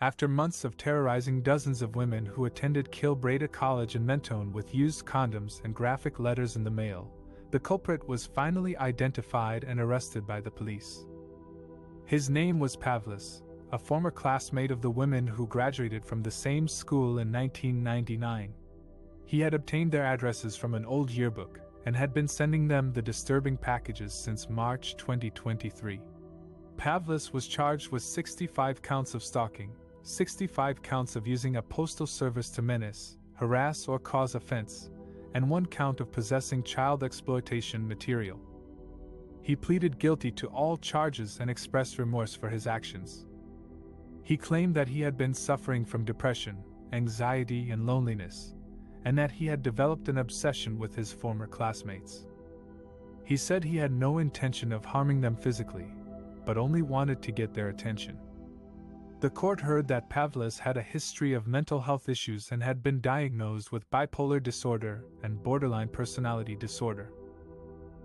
After months of terrorizing dozens of women who attended Kilbreda College in Mentone with used condoms and graphic letters in the mail, the culprit was finally identified and arrested by the police. His name was Pavlis, a former classmate of the women who graduated from the same school in 1999. He had obtained their addresses from an old yearbook and had been sending them the disturbing packages since March 2023. Pavlis was charged with 65 counts of stalking, 65 counts of using a postal service to menace, harass, or cause offense, and 1 count of possessing child exploitation material. He pleaded guilty to all charges and expressed remorse for his actions. He claimed that he had been suffering from depression, anxiety, and loneliness, and that he had developed an obsession with his former classmates. He said he had no intention of harming them physically, but only wanted to get their attention. The court heard that Pavlis had a history of mental health issues and had been diagnosed with bipolar disorder and borderline personality disorder.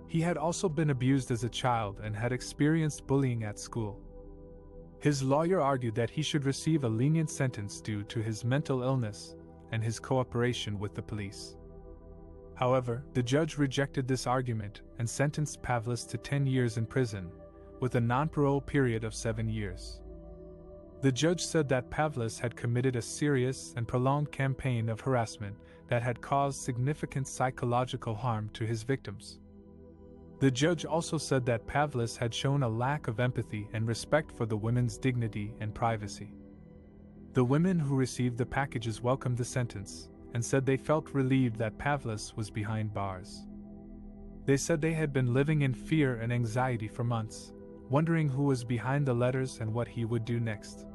He had also been abused as a child and had experienced bullying at school. His lawyer argued that he should receive a lenient sentence due to his mental illness and his cooperation with the police. However, the judge rejected this argument and sentenced Pavlis to 10 years in prison, with a non-parole period of 7 years. The judge said that Pavlis had committed a serious and prolonged campaign of harassment that had caused significant psychological harm to his victims. The judge also said that Pavlis had shown a lack of empathy and respect for the women's dignity and privacy. The women who received the packages welcomed the sentence and said they felt relieved that Pavlis was behind bars. They said they had been living in fear and anxiety for months, wondering who was behind the letters and what he would do next.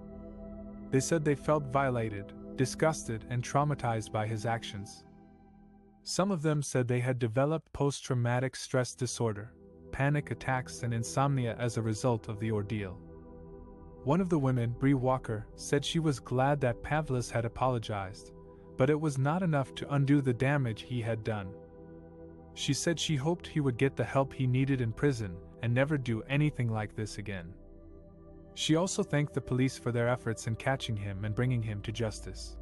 They said they felt violated, disgusted, and traumatized by his actions. Some of them said they had developed post-traumatic stress disorder, panic attacks, and insomnia as a result of the ordeal. One of the women, Bree Walker, said she was glad that Pavlis had apologized, but it was not enough to undo the damage he had done. She said she hoped he would get the help he needed in prison and never do anything like this again. She also thanked the police for their efforts in catching him and bringing him to justice.